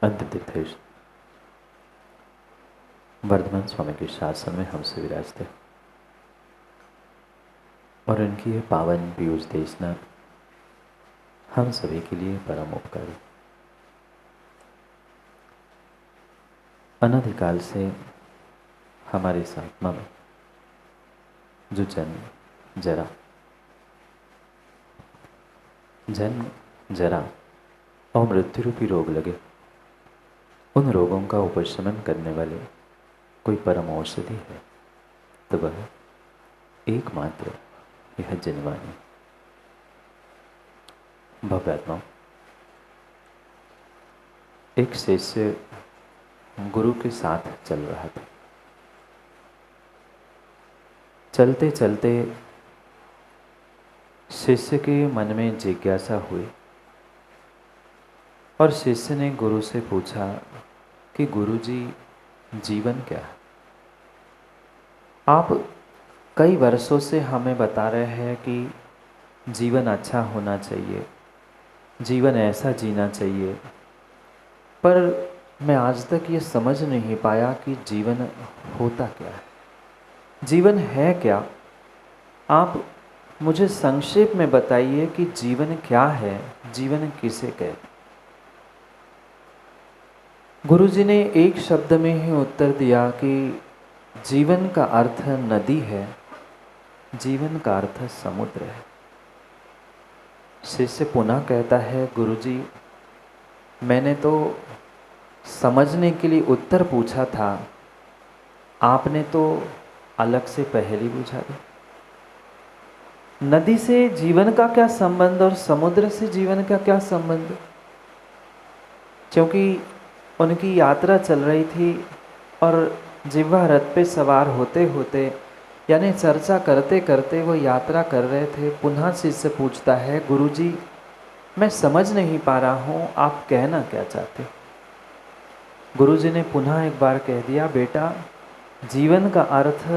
अंततीर्थ वर्धमान स्वामी के शासन में हमसे विराजते और इनकी ये पावन पीयूष देशना हम सभी के लिए परम उपकारी। अनादिकाल से हमारे इस आत्मा में जो जन्म जरा और मृत्यु रूपी रोग लगे, उन रोगों का उपशमन करने वाले कोई परम औषधि है तो वह एकमात्र यह जनवाणी। भव्यात्मा, एक शिष्य गुरु के साथ चल रहा था। चलते चलते शिष्य के मन में जिज्ञासा हुई और शिष्य ने गुरु से पूछा कि गुरुजी, जीवन क्या है? आप कई वर्षों से हमें बता रहे हैं कि जीवन अच्छा होना चाहिए, जीवन ऐसा जीना चाहिए, पर मैं आज तक ये समझ नहीं पाया कि जीवन होता क्या है, जीवन है क्या। आप मुझे संक्षेप में बताइए कि जीवन क्या है, जीवन किसे कहते। गुरुजी ने एक शब्द में ही उत्तर दिया कि जीवन का अर्थ नदी है, जीवन का अर्थ समुद्र है। शिष्य पुनः कहता है, गुरुजी, मैंने तो समझने के लिए उत्तर पूछा था, आपने तो अलग से पहले पूछा था। नदी से जीवन का क्या संबंध और समुद्र से जीवन का क्या संबंध? क्योंकि उनकी यात्रा चल रही थी और जिह्वा रथ पे सवार होते होते यानी चर्चा करते करते वो यात्रा कर रहे थे। पुनः शिष्य पूछता है, गुरुजी, मैं समझ नहीं पा रहा हूँ, आप कहना क्या चाहते? गुरुजी ने पुनः एक बार कह दिया, बेटा, जीवन का अर्थ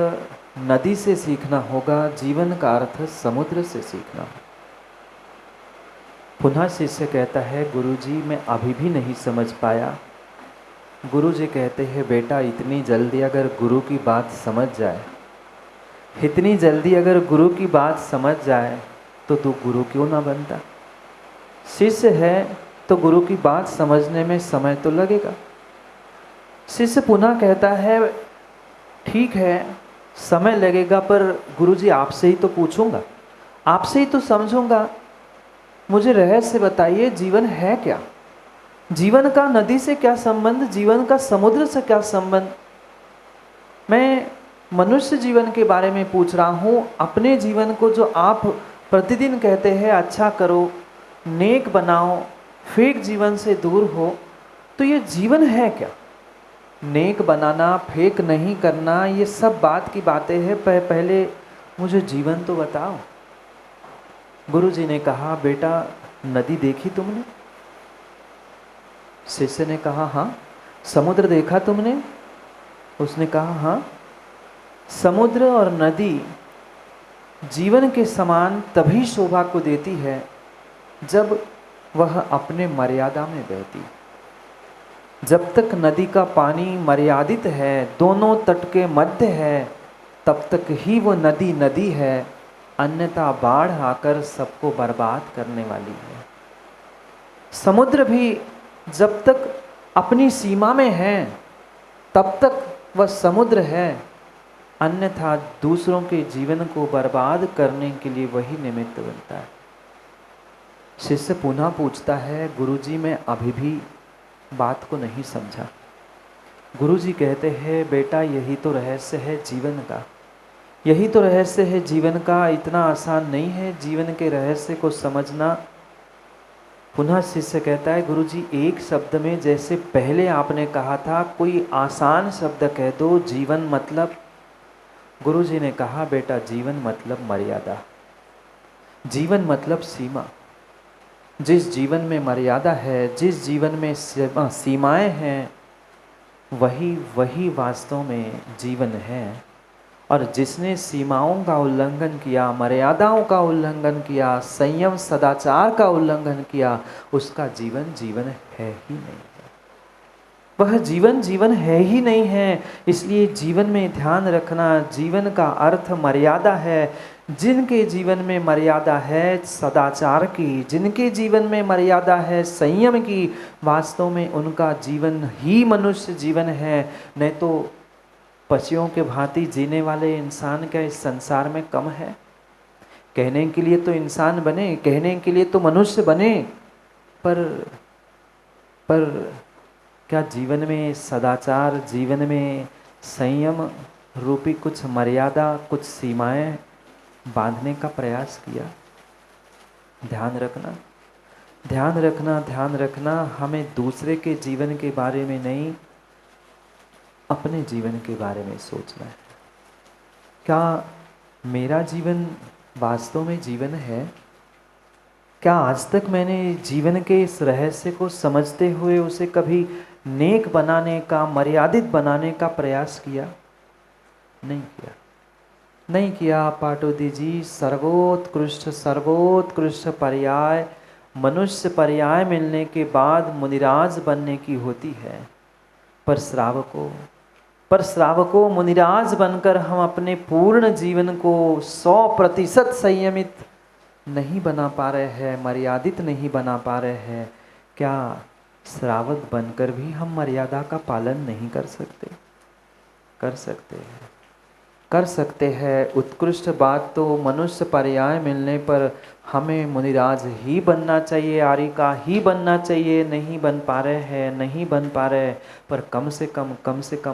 नदी से सीखना होगा, जीवन का अर्थ समुद्र से सीखना होगा। पुनः शिष्य कहता है, गुरुजी, मैं अभी भी नहीं समझ पाया। गुरुजी कहते हैं, बेटा, इतनी जल्दी अगर गुरु की बात समझ जाए, इतनी जल्दी अगर गुरु की बात समझ जाए तो तू गुरु क्यों ना बनता? शिष्य है तो गुरु की बात समझने में समय तो लगेगा। शिष्य पुनः कहता है, ठीक है, समय लगेगा, पर गुरुजी आपसे ही तो पूछूंगा, आपसे ही तो समझूंगा। मुझे रहस्य बताइए, जीवन है क्या? जीवन का नदी से क्या संबंध, जीवन का समुद्र से क्या संबंध? मैं मनुष्य जीवन के बारे में पूछ रहा हूँ। अपने जीवन को जो आप प्रतिदिन कहते हैं अच्छा करो, नेक बनाओ, फेक जीवन से दूर हो, तो ये जीवन है क्या? नेक बनाना, फेक नहीं करना, ये सब बात की बातें हैं, पहले मुझे जीवन तो बताओ। गुरुजी ने कहा, बेटा, नदी देखी तुमने? शिष्य ने कहा, हाँ। समुद्र देखा तुमने? उसने कहा, हाँ। समुद्र और नदी जीवन के समान तभी शोभा को देती है जब वह अपने मर्यादा में बहती। जब तक नदी का पानी मर्यादित है, दोनों तट के मध्य है, तब तक ही वो नदी नदी है, अन्यथा बाढ़ आकर सबको बर्बाद करने वाली है। समुद्र भी जब तक अपनी सीमा में है तब तक वह समुद्र है, अन्यथा दूसरों के जीवन को बर्बाद करने के लिए वही निमित्त बनता है। शिष्य पुनः पूछता है, गुरुजी, मैं अभी भी बात को नहीं समझा। गुरुजी कहते हैं, बेटा, यही तो रहस्य है जीवन का, यही तो रहस्य है जीवन का। इतना आसान नहीं है जीवन के रहस्य को समझना। पुनः शिष्य कहता है, गुरुजी, एक शब्द में, जैसे पहले आपने कहा था, कोई आसान शब्द कह दो, जीवन मतलब। गुरुजी ने कहा, बेटा, जीवन मतलब मर्यादा, जीवन मतलब सीमा। जिस जीवन में मर्यादा है, जिस जीवन में सीमाएं हैं, वही वास्तव में जीवन है। और जिसने सीमाओं का उल्लंघन किया, मर्यादाओं का उल्लंघन किया, संयम सदाचार का उल्लंघन किया, उसका जीवन जीवन है ही नहीं। वह जीवन जीवन है ही नहीं है। इसलिए जीवन में ध्यान रखना, जीवन का अर्थ मर्यादा है। जिनके जीवन में मर्यादा है सदाचार की, जिनके जीवन में मर्यादा है संयम की, वास्तव में उनका जीवन ही मनुष्य जीवन है। नहीं तो पशुओं के भांति जीने वाले इंसान क्या इस संसार में कम है? कहने के लिए तो इंसान बने, कहने के लिए तो मनुष्य बने, पर क्या जीवन में सदाचार, जीवन में संयम रूपी कुछ मर्यादा, कुछ सीमाएं बांधने का प्रयास किया? ध्यान रखना, ध्यान रखना, ध्यान रखना। हमें दूसरे के जीवन के बारे में नहीं, अपने जीवन के बारे में सोचना है। क्या मेरा जीवन वास्तव में जीवन है? क्या आज तक मैंने जीवन के इस रहस्य को समझते हुए उसे कभी नेक बनाने का, मर्यादित बनाने का प्रयास किया? नहीं किया, नहीं किया। पाटोदी जी, सर्वोत्कृष्ट सर्वोत्कृष्ट पर्याय मनुष्य पर्याय मिलने के बाद मुनिराज बनने की होती है। पर श्रावकों मुनिराज बनकर हम अपने पूर्ण जीवन को 100% संयमित नहीं बना पा रहे हैं, मर्यादित नहीं बना पा रहे हैं। क्या श्रावक बनकर भी हम मर्यादा का पालन नहीं कर सकते? कर सकते हैं, कर सकते हैं। उत्कृष्ट बात तो मनुष्य पर्याय मिलने पर हमें मुनिराज ही बनना चाहिए, आर्य का ही बनना चाहिए। नहीं बन पा रहे हैं, नहीं बन पा रहे, पर कम से कम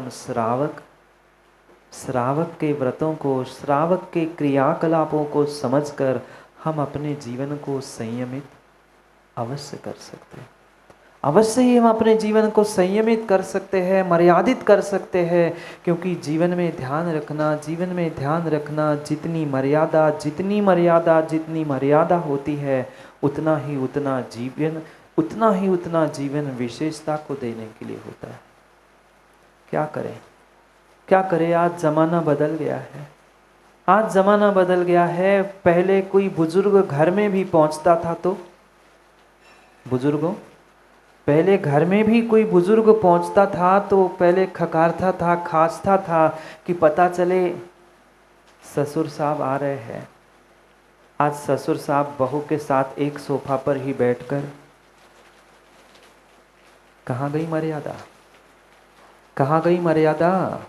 श्रावक के व्रतों को, श्रावक के क्रियाकलापों को समझकर हम अपने जीवन को संयमित अवश्य कर सकते हैं। अवश्य ही हम अपने जीवन को संयमित कर सकते हैं, मर्यादित कर सकते हैं। क्योंकि जीवन में ध्यान रखना, जीवन में ध्यान रखना, जितनी मर्यादा होती है उतना ही उतना जीवन विशेषता को देने के लिए होता है। क्या करें, क्या करें? आज ज़माना बदल गया है, आज ज़माना बदल गया है। पहले कोई बुजुर्ग घर में भी पहुंचता था तो बुजुर्गों, पहले घर में भी कोई बुजुर्ग पहुंचता था तो पहले खकारता था, खांसता था कि पता चले ससुर साहब आ रहे हैं। आज ससुर साहब बहू के साथ एक सोफा पर ही बैठकर, कहाँ गई मर्यादा? कहाँ गई मर्यादा?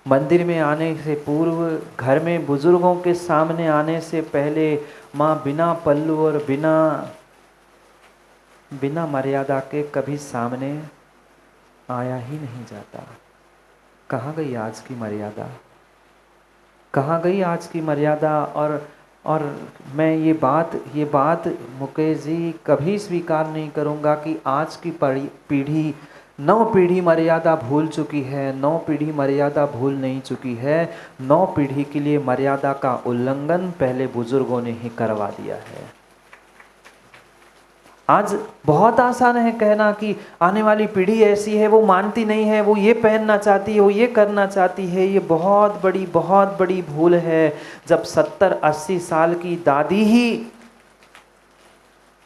मंदिर में आने से पूर्व, घर में बुजुर्गों के सामने आने से पहले माँ बिना पल्लू और बिना मर्यादा के कभी सामने आया ही नहीं जाता। कहाँ गई आज की मर्यादा? कहाँ गई आज की मर्यादा? और मैं ये बात मुकेश जी कभी स्वीकार नहीं करूँगा कि आज की पीढ़ी 9 पीढ़ी मर्यादा भूल चुकी है। 9 पीढ़ी मर्यादा भूल नहीं चुकी है। 9 पीढ़ी के लिए मर्यादा का उल्लंघन पहले बुजुर्गों ने ही करवा दिया है। आज बहुत आसान है कहना कि आने वाली पीढ़ी ऐसी है, वो मानती नहीं है, वो ये पहनना चाहती है, वो ये करना चाहती है। ये बहुत बड़ी भूल है। जब 70-80 साल की दादी ही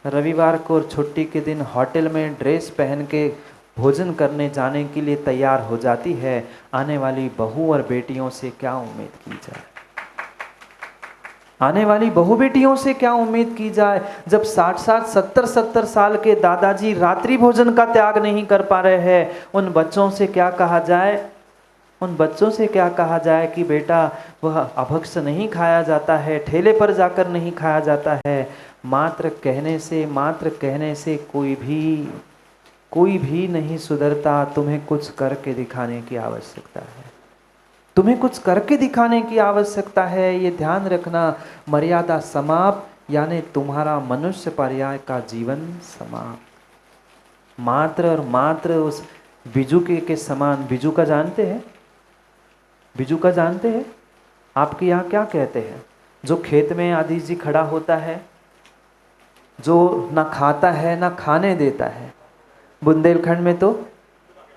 रविवार को छुट्टी के दिन होटल में ड्रेस पहन के भोजन करने जाने के लिए तैयार हो जाती है, आने वाली बहू और बेटियों से क्या उम्मीद की जाए? आने वाली बहू बेटियों से क्या उम्मीद की जाए? जब 60-60, 70-70 साल के दादाजी रात्रि भोजन का त्याग नहीं कर पा रहे हैं, उन बच्चों से क्या कहा जाए? उन बच्चों से क्या कहा जाए कि बेटा वह अभक्ष नहीं खाया जाता है, ठेले पर जाकर नहीं खाया जाता है। मात्र कहने से कोई भी नहीं सुधरता। तुम्हें कुछ करके दिखाने की आवश्यकता है, तुम्हें कुछ करके दिखाने की आवश्यकता है। ये ध्यान रखना। मर्यादा समाप्त यानी तुम्हारा मनुष्य पर्याय का जीवन समाप्त। मात्र और मात्र उस बिजू के समान। बिजू का जानते हैं? बिजू का जानते हैं? आपके यहाँ क्या कहते हैं? जो खेत में आदि जी खड़ा होता है, जो ना खाता है ना खाने देता है। बुंदेलखंड में तो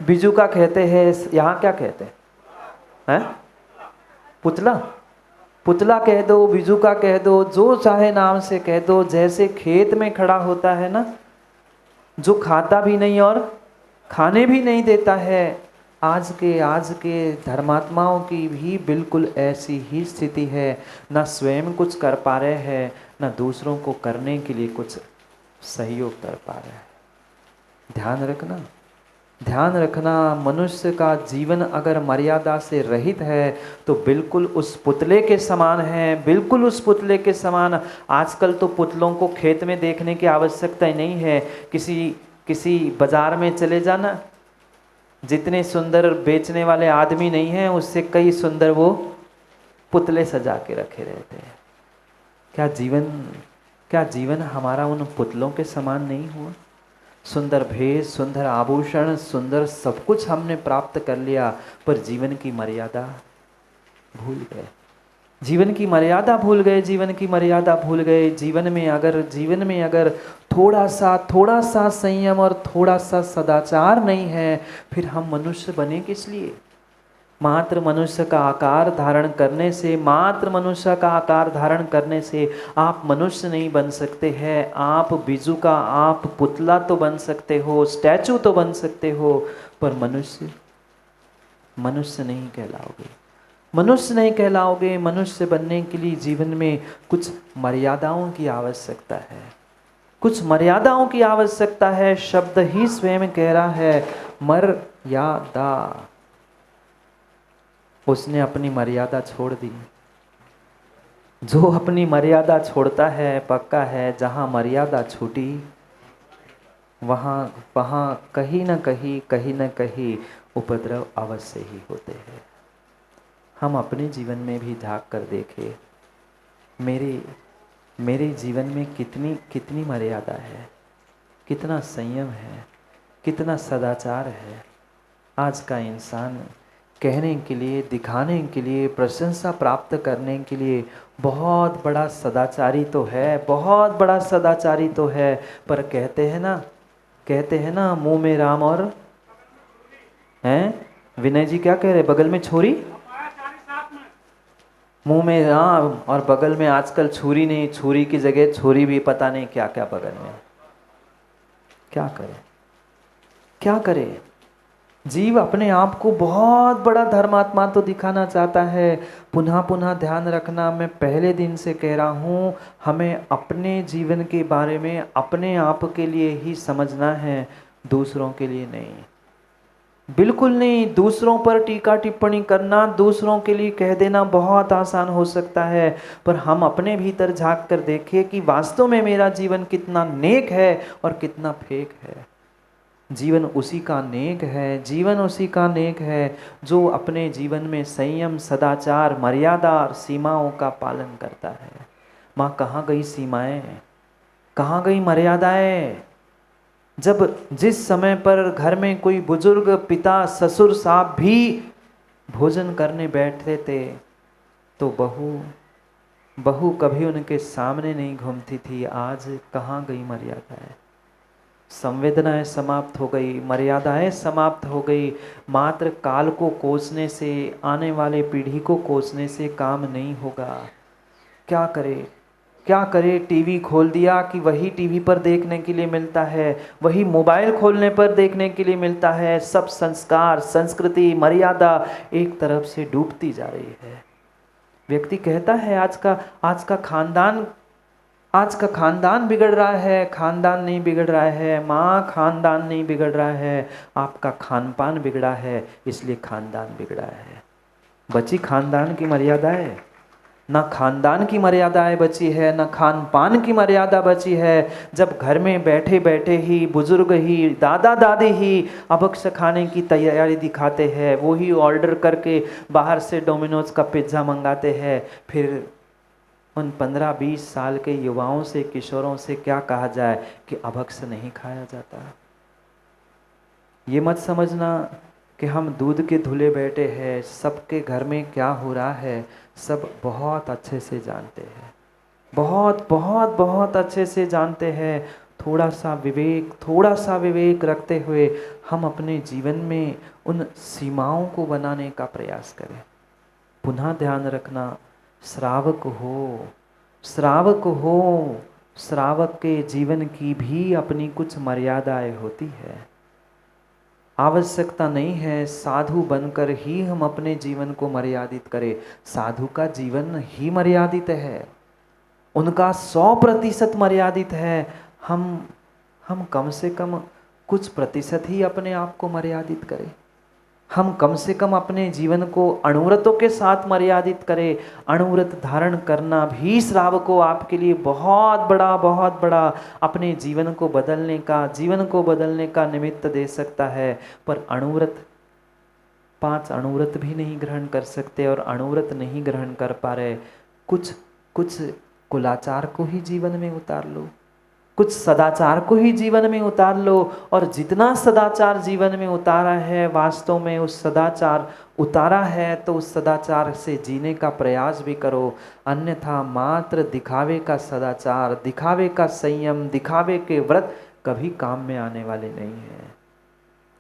बिजू का कहते हैं, यहाँ क्या कहते हैं? पुतला कह दो, बिजू का कह दो, जो चाहे नाम से कह दो। जैसे खेत में खड़ा होता है ना, जो खाता भी नहीं और खाने भी नहीं देता है। आज के धर्मात्माओं की भी बिल्कुल ऐसी ही स्थिति है। ना स्वयं कुछ कर पा रहे हैं, ना दूसरों को करने के लिए कुछ सहयोग कर पा रहे हैं। ध्यान रखना, ध्यान रखना, मनुष्य का जीवन अगर मर्यादा से रहित है तो बिल्कुल उस पुतले के समान है, बिल्कुल उस पुतले के समान। आजकल तो पुतलों को खेत में देखने की आवश्यकता ही नहीं है। किसी बाजार में चले जाना, जितने सुंदर बेचने वाले आदमी नहीं हैं, उससे कई सुंदर वो पुतले सजा के रखे रहते हैं। क्या जीवन हमारा उन पुतलों के समान नहीं हुआ? सुंदर भेष, सुंदर आभूषण, सुंदर सब कुछ हमने प्राप्त कर लिया, पर जीवन की मर्यादा भूल गए। जीवन की मर्यादा भूल गए, जीवन की मर्यादा भूल गए। जीवन में अगर थोड़ा सा संयम और थोड़ा सा सदाचार नहीं है, फिर हम मनुष्य बने किस लिए? मात्र मनुष्य का आकार धारण करने से, मात्र मनुष्य का आकार धारण करने से आप मनुष्य नहीं बन सकते हैं। आप बिजू का, आप पुतला तो बन सकते हो, स्टैचू तो बन सकते हो, पर मनुष्य नहीं कहलाओगे। मनुष्य नहीं कहलाओगे। मनुष्य बनने के लिए जीवन में कुछ मर्यादाओं की आवश्यकता है, कुछ मर्यादाओं की आवश्यकता है। शब्द ही स्वयं कह रहा है मर्यादा। उसने अपनी मर्यादा छोड़ दी। जो अपनी मर्यादा छोड़ता है, पक्का है जहां मर्यादा छूटी वहां कहीं न कहीं उपद्रव अवश्य ही होते हैं। हम अपने जीवन में भी झांक कर देखें, मेरे जीवन में कितनी मर्यादा है, कितना संयम है, कितना सदाचार है। आज का इंसान कहने के लिए, दिखाने के लिए, प्रशंसा प्राप्त करने के लिए बहुत बड़ा सदाचारी तो है, बहुत बड़ा सदाचारी तो है, पर कहते हैं ना मुंह में राम और हैं। विनय जी क्या कह रहे? बगल में छोरी, मुंह में राम और बगल में आजकल छुरी नहीं, छुरी की जगह छोरी भी पता नहीं क्या क्या बगल में। क्या करे? जीव अपने आप को बहुत बड़ा धर्मात्मा तो दिखाना चाहता है। पुनः ध्यान रखना, मैं पहले दिन से कह रहा हूँ, हमें अपने जीवन के बारे में अपने आप के लिए ही समझना है, दूसरों के लिए नहीं। बिल्कुल नहीं। दूसरों पर टीका टिप्पणी करना, दूसरों के लिए कह देना बहुत आसान हो सकता है, पर हम अपने भीतर झांक कर देखें कि वास्तव में मेरा जीवन कितना नेक है और कितना फेक है। जीवन उसी का नेक है, जीवन उसी का नेक है जो अपने जीवन में संयम, सदाचार, मर्यादा और सीमाओं का पालन करता है। माँ कहाँ गई सीमाएं, कहाँ गई मर्यादाएं? जब जिस समय पर घर में कोई बुजुर्ग, पिता, ससुर साहब भी भोजन करने बैठते थे तो बहू कभी उनके सामने नहीं घूमती थी। आज कहाँ गई मर्यादाएं? संवेदनाएं समाप्त हो गई, मर्यादाएं समाप्त हो गई। मात्र काल को कोसने से, आने वाले पीढ़ी को कोसने से काम नहीं होगा। क्या करे? टीवी खोल दिया कि वही टीवी पर देखने के लिए मिलता है, वही मोबाइल खोलने पर देखने के लिए मिलता है। सब संस्कार, संस्कृति, मर्यादा एक तरफ से डूबती जा रही है। व्यक्ति कहता है आज का खानदान बिगड़ रहा है। खानदान नहीं बिगड़ रहा है माँ, खानदान नहीं बिगड़ रहा है, आपका खान पान बिगड़ा है, इसलिए खानदान बिगड़ा है। बची खानदान की मर्यादाएं? ना खानदान की मर्यादाएं बची है, ना खान पान की मर्यादा बची है। जब घर में बैठे बैठे ही बुजुर्ग ही, दादा दादी ही अभक्ष खाने की तैयारी दिखाते हैं, वो ही ऑर्डर करके बाहर से डोमिनोज का पिज्ज़ा मंगाते हैं, फिर उन 15-20 साल के युवाओं से, किशोरों से क्या कहा जाए कि अभक्ष नहीं खाया जाता। ये मत समझना कि हम दूध के धुले बैठे हैं, सबके घर में क्या हो रहा है सब बहुत अच्छे से जानते हैं, बहुत अच्छे से जानते हैं। थोड़ा सा विवेक रखते हुए हम अपने जीवन में उन सीमाओं को बनाने का प्रयास करें। पुनः ध्यान रखना, श्रावक हो, श्रावक के जीवन की भी अपनी कुछ मर्यादाएं होती है। आवश्यकता नहीं है साधु बनकर ही हम अपने जीवन को मर्यादित करें। साधु का जीवन ही मर्यादित है, उनका 100% मर्यादित है। हम कम से कम कुछ प्रतिशत ही अपने आप को मर्यादित करें। हम कम से कम अपने जीवन को अणुव्रतों के साथ मर्यादित करें। अणुव्रत धारण करना भी श्रावको आपके लिए बहुत बड़ा अपने जीवन को बदलने का निमित्त दे सकता है। पर अणुव्रत 5 अणुव्रत भी नहीं ग्रहण कर सकते, और अणुव्रत नहीं ग्रहण कर पा रहे, कुछ कुलाचार को ही जीवन में उतार लो, कुछ सदाचार को ही जीवन में उतार लो। और जितना सदाचार जीवन में उतारा है, वास्तव में उस सदाचार उतारा है तो उस सदाचार से जीने का प्रयास भी करो। अन्यथा मात्र दिखावे का सदाचार, दिखावे का संयम, दिखावे के व्रत कभी काम में आने वाले नहीं हैं,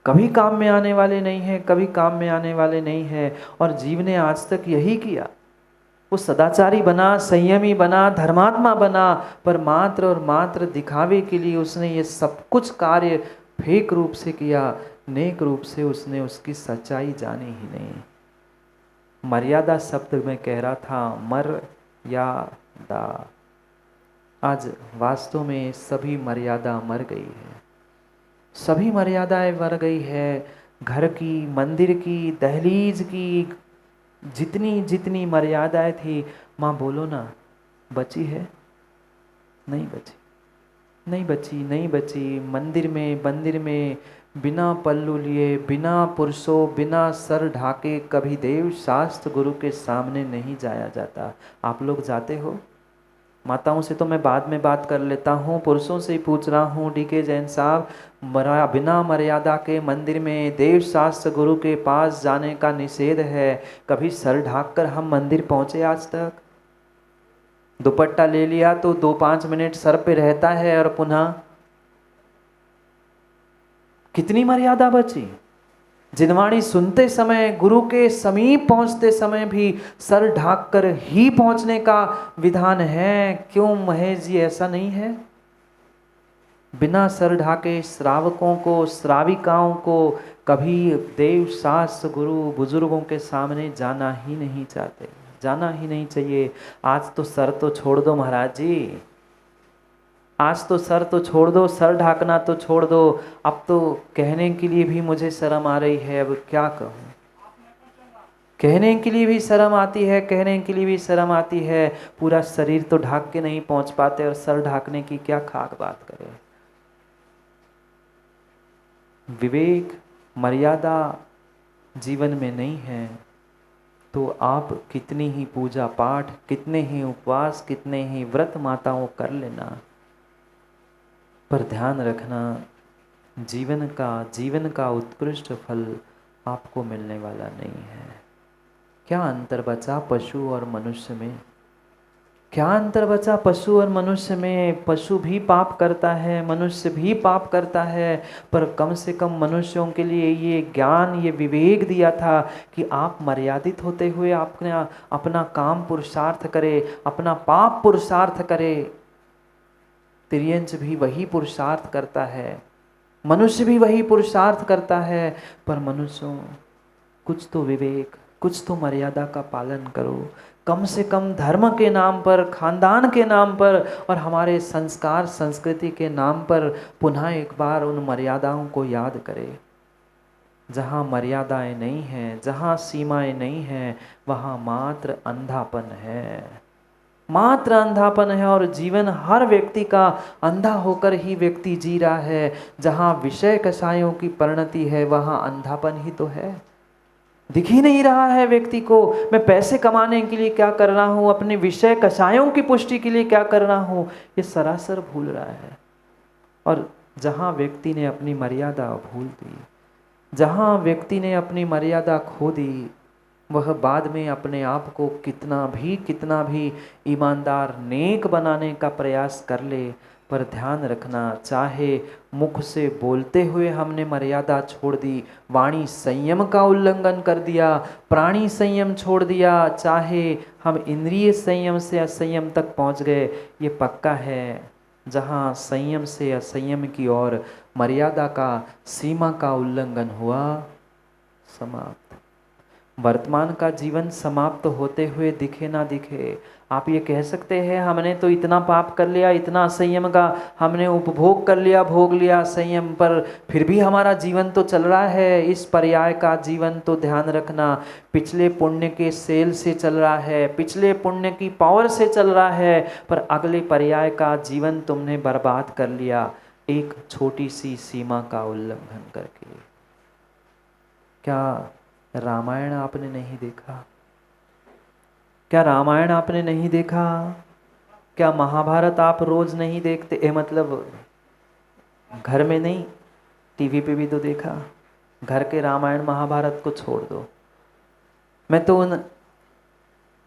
कभी काम में आने वाले नहीं हैं, कभी काम में आने वाले नहीं हैं। और जीव ने आज तक यही किया, वो सदाचारी बना, संयमी बना, धर्मात्मा बना, पर मात्र और मात्र दिखावे के लिए उसने ये सब कुछ कार्य फेक रूप से किया, नेक रूप से उसने उसकी सच्चाई जानी ही नहीं। मर्यादा शब्द में कह रहा था, मर्यादा। आज वास्तव में सभी मर्यादा मर गई है, सभी मर्यादाएं मर गई है। घर की, मंदिर की, दहलीज की, जितनी मर्यादाएं थी, माँ बोलो ना, बची है? नहीं बची, नहीं बची। मंदिर में बिना पल्लू लिए, बिना पुरुषों, बिना सर ढाके कभी देव शास्त्र गुरु के सामने नहीं जाया जाता। आप लोग जाते हो? माताओं से तो मैं बाद में बात कर लेता हूँ, पुरुषों से ही पूछ रहा हूँ। DK जैन साहब, बिना मर्यादा के मंदिर में, देव शास्त्र गुरु के पास जाने का निषेध है। कभी सर ढाक कर हम मंदिर पहुँचे आज तक? दुपट्टा ले लिया तो 2-5 मिनट सर पे रहता है और पुनः कितनी मर्यादा बची? जिनवाणी सुनते समय, गुरु के समीप पहुंचते समय भी सर ढाक कर ही पहुंचने का विधान है। क्यों महेश जी ऐसा नहीं है? बिना सर ढाके श्रावकों को, श्राविकाओं को कभी देव शास्त्र गुरु बुजुर्गों के सामने जाना ही नहीं चाहते, जाना ही नहीं चाहिए। आज तो सर तो छोड़ दो महाराज जी, आज तो सर तो छोड़ दो, सर ढाकना तो छोड़ दो। अब तो कहने के लिए भी मुझे शर्म आ रही है, अब क्या कहूँ। कहने के लिए भी शर्म आती है, कहने के लिए भी शर्म आती है। पूरा शरीर तो ढाक के नहीं पहुंच पाते और सर ढाकने की क्या खाक बात करें। विवेक, मर्यादा जीवन में नहीं है तो आप कितनी ही पूजा पाठ, कितने ही उपवास, कितने ही व्रत माताओं कर लेना, पर ध्यान रखना जीवन का उत्कृष्ट फल आपको मिलने वाला नहीं है। क्या अंतर बचा पशु और मनुष्य में? क्या अंतर बचा पशु और मनुष्य में? पशु भी पाप करता है, मनुष्य भी पाप करता है, पर कम से कम मनुष्यों के लिए ये ज्ञान, ये विवेक दिया था कि आप मर्यादित होते हुए अपना काम पुरुषार्थ करें, अपना पाप पुरुषार्थ करें। तिर्यंच भी वही पुरुषार्थ करता है, मनुष्य भी वही पुरुषार्थ करता है, पर मनुष्यों कुछ तो विवेक, कुछ तो मर्यादा का पालन करो। कम से कम धर्म के नाम पर, खानदान के नाम पर और हमारे संस्कार संस्कृति के नाम पर पुनः एक बार उन मर्यादाओं को याद करें। जहाँ मर्यादाएं नहीं हैं, जहाँ सीमाएं नहीं हैं, वहाँ मात्र अंधापन है, मात्र अंधापन है। और जीवन हर व्यक्ति का अंधा होकर ही व्यक्ति जी रहा है। जहाँ विषय कषायों की परिणति है, वहाँ अंधापन ही तो है। दिख ही नहीं रहा है व्यक्ति को, मैं पैसे कमाने के लिए क्या कर रहा हूँ, अपने विषय कषायों की पुष्टि के लिए क्या कर रहा हूँ, ये सरासर भूल रहा है। और जहाँ व्यक्ति ने अपनी मर्यादा भूल दी, जहाँ व्यक्ति ने अपनी मर्यादा खो दी, वह बाद में अपने आप को कितना भी ईमानदार, नेक बनाने का प्रयास कर ले, पर ध्यान रखना, चाहे मुख से बोलते हुए हमने मर्यादा छोड़ दी, वाणी संयम का उल्लंघन कर दिया, प्राणी संयम छोड़ दिया, चाहे हम इंद्रिय संयम से असंयम तक पहुंच गए, ये पक्का है जहाँ संयम से असंयम की ओर, मर्यादा का, सीमा का उल्लंघन हुआ, समाप्त। वर्तमान का जीवन समाप्त होते हुए दिखे ना दिखे, आप ये कह सकते हैं हमने तो इतना पाप कर लिया, इतना संयम का हमने उपभोग कर लिया, भोग लिया संयम, पर फिर भी हमारा जीवन तो चल रहा है। इस पर्याय का जीवन तो ध्यान रखना पिछले पुण्य के सेल से चल रहा है, पिछले पुण्य की पावर से चल रहा है, पर अगले पर्याय का जीवन तुमने बर्बाद कर लिया एक छोटी सी सीमा का उल्लंघन करके। क्या रामायण आपने नहीं देखा? क्या रामायण आपने नहीं देखा? क्या महाभारत आप रोज नहीं देखते? मतलब घर में नहीं, टीवी पे भी तो देखा। घर के रामायण महाभारत को छोड़ दो, मैं तो उन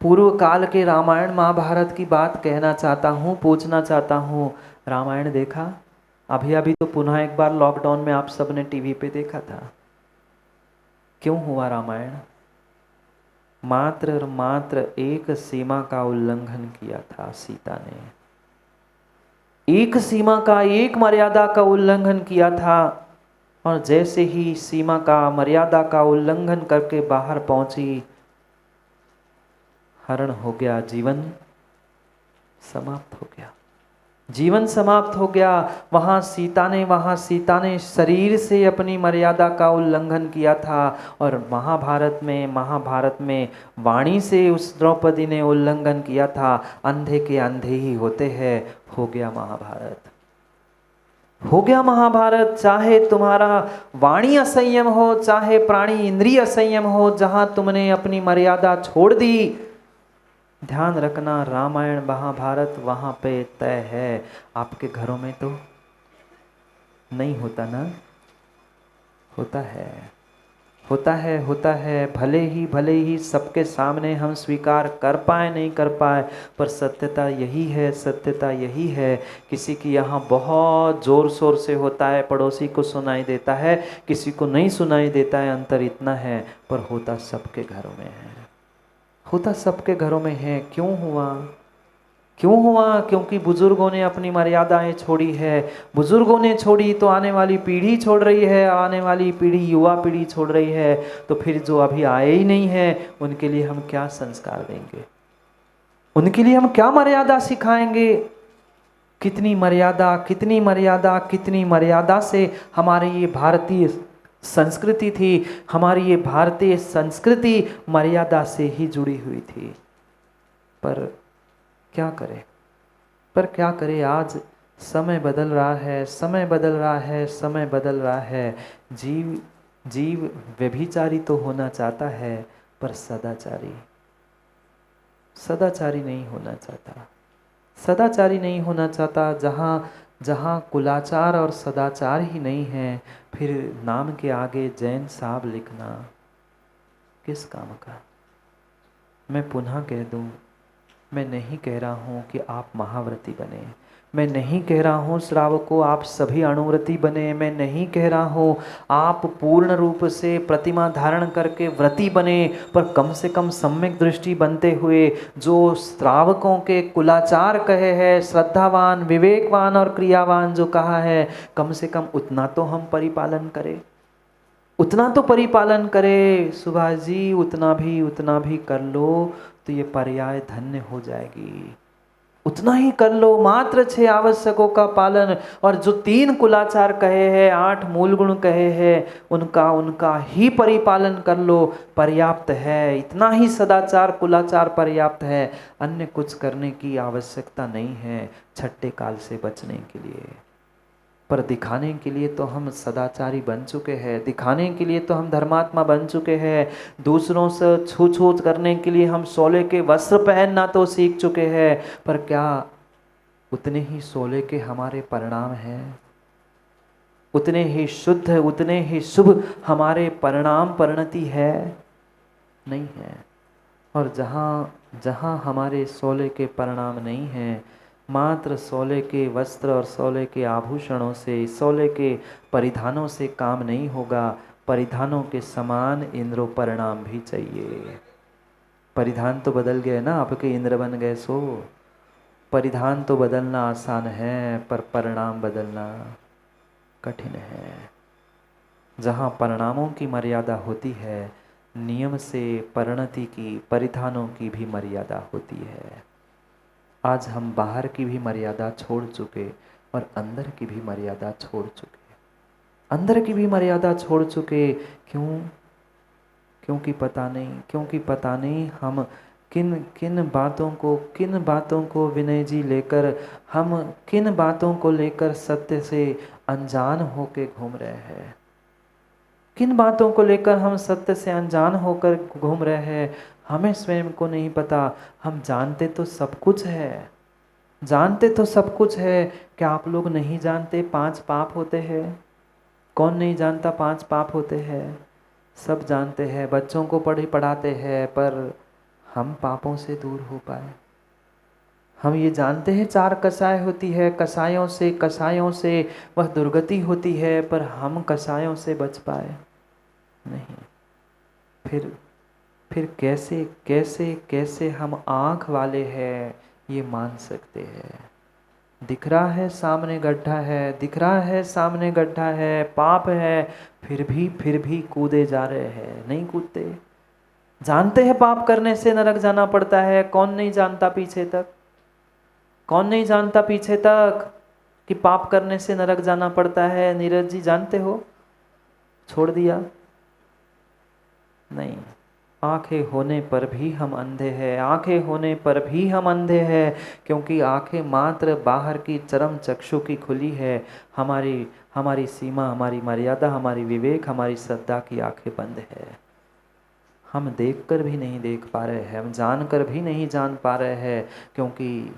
पूर्व काल के रामायण महाभारत की बात कहना चाहता हूँ, पूछना चाहता हूँ, रामायण देखा? अभी अभी तो पुनः एक बार लॉकडाउन में आप सबने टीवी पे देखा था। क्यों हुआ रामायण? मात्र और मात्र एक सीमा का उल्लंघन किया था सीता ने, एक सीमा का, एक मर्यादा का उल्लंघन किया था, और जैसे ही सीमा का, मर्यादा का उल्लंघन करके बाहर पहुंची, हरण हो गया, जीवन समाप्त हो गया, जीवन समाप्त हो गया। वहाँ सीता ने शरीर से अपनी मर्यादा का उल्लंघन किया था, और महाभारत में वाणी से उस द्रौपदी ने उल्लंघन किया था। अंधे के अंधे ही होते हैं। हो गया महाभारत, हो गया महाभारत। चाहे तुम्हारा वाणी असंयम हो, चाहे प्राणी इंद्रिय असंयम हो, जहाँ तुमने अपनी मर्यादा छोड़ दी, ध्यान रखना रामायण महाभारत वहाँ पे तय है। आपके घरों में तो नहीं होता ना? होता है, होता है, होता है। भले ही सबके सामने हम स्वीकार कर पाए नहीं कर पाए, पर सत्यता यही है, सत्यता यही है। किसी की यहाँ बहुत ज़ोर शोर से होता है, पड़ोसी को सुनाई देता है, किसी को नहीं सुनाई देता है, अंतर इतना है, पर होता सबके घरों में है, होता सबके घरों में है। क्यों हुआ? क्यों हुआ? क्योंकि बुजुर्गों ने अपनी मर्यादाएं छोड़ी है। बुजुर्गों ने छोड़ी तो आने वाली पीढ़ी छोड़ रही है, आने वाली पीढ़ी, युवा पीढ़ी छोड़ रही है। तो फिर जो अभी आए ही नहीं है, उनके लिए हम क्या संस्कार देंगे? उनके लिए हम क्या मर्यादा सिखाएंगे? कितनी मर्यादा, कितनी मर्यादा, कितनी मर्यादा से हमारे ये भारतीय संस्कृति थी। हमारी ये भारतीय संस्कृति मर्यादा से ही जुड़ी हुई थी। पर क्या करें, पर क्या करें? आज समय बदल रहा है, समय बदल रहा है, समय बदल रहा है। जीव व्यभिचारी तो होना चाहता है, पर सदाचारी नहीं होना चाहता, सदाचारी नहीं होना चाहता। जहाँ कुलाचार और सदाचार ही नहीं है, फिर नाम के आगे जैन साहब लिखना किस काम का? मैं पुनः कह दूं, मैं नहीं कह रहा हूँ कि आप महाव्रती बने, मैं नहीं कह रहा हूँ श्रावकों आप सभी अणुव्रती बने, मैं नहीं कह रहा हूँ आप पूर्ण रूप से प्रतिमा धारण करके व्रती बने, पर कम से कम सम्यक दृष्टि बनते हुए जो श्रावकों के कुलाचार कहे हैं, श्रद्धावान, विवेकवान और क्रियावान जो कहा है, कम से कम उतना तो हम परिपालन करें, उतना तो परिपालन करे। सुभाष जी उतना भी कर लो तो ये पर्याय धन्य हो जाएगी। उतना ही कर लो, मात्र 6 आवश्यकों का पालन, और जो 3 कुलाचार कहे हैं, 8 मूल गुण कहे हैं, उनका ही परिपालन कर लो, पर्याप्त है। इतना ही सदाचार कुलाचार पर्याप्त है, अन्य कुछ करने की आवश्यकता नहीं है छठे काल से बचने के लिए। पर दिखाने के लिए तो हम सदाचारी बन चुके हैं, दिखाने के लिए तो हम धर्मात्मा बन चुके हैं, दूसरों से छूछूत करने के लिए हम सोले के वस्त्र पहनना तो सीख चुके हैं, पर क्या उतने ही सोले के हमारे परिणाम हैं? उतने ही शुद्ध, उतने ही शुभ हमारे परिणाम परिणति है? नहीं है। और जहाँ हमारे सोले के परिणाम नहीं हैं, मात्र सोले के वस्त्र और सोले के आभूषणों से, सोले के परिधानों से काम नहीं होगा। परिधानों के समान इंद्रो परिणाम भी चाहिए। परिधान तो बदल गए ना, आपके इंद्र बन गए सो, परिधान तो बदलना आसान है, पर परिणाम बदलना कठिन है। जहाँ परिणामों की मर्यादा होती है, नियम से परिणति की, परिधानों की भी मर्यादा होती है। आज हम बाहर की भी मर्यादा छोड़ चुके और अंदर की भी मर्यादा छोड़ चुके। अंदर की भी मर्यादा छोड़ चुके। क्यों? क्योंकि पता नहीं हम किन बातों को विनय जी लेकर, हम किन बातों को लेकर सत्य से अनजान होकर घूम रहे हैं। किन बातों को लेकर हम सत्य से अनजान होकर घूम रहे हैं, हमें स्वयं को नहीं पता। हम जानते तो सब कुछ है, जानते तो सब कुछ है। क्या आप लोग नहीं जानते 5 पाप होते हैं? कौन नहीं जानता 5 पाप होते हैं? सब जानते हैं, बच्चों को पढ़ाते हैं, पर हम पापों से दूर हो पाए। हम ये जानते हैं 4 कसाय होती है, कसायों से वह दुर्गति होती है, पर हम कसायों से बच पाए नहीं। फिर कैसे हम आँख वाले हैं ये मान सकते हैं। दिख रहा है सामने गड्ढा है, पाप है, फिर भी कूदे जा रहे हैं। नहीं कूदते। जानते हैं पाप करने से नरक जाना पड़ता है। कौन नहीं जानता पीछे तक कि पाप करने से नरक जाना पड़ता है? नीरज जी जानते हो? छोड़ दिया? नहीं। आंखें होने पर भी हम अंधे हैं, क्योंकि आंखें मात्र बाहर की चरम चक्षु की खुली है। हमारी सीमा, हमारी मर्यादा, हमारी विवेक, हमारी श्रद्धा की आंखें बंद है। हम देखकर भी नहीं देख पा रहे हैं, हम जानकर भी नहीं जान पा रहे हैं, क्योंकि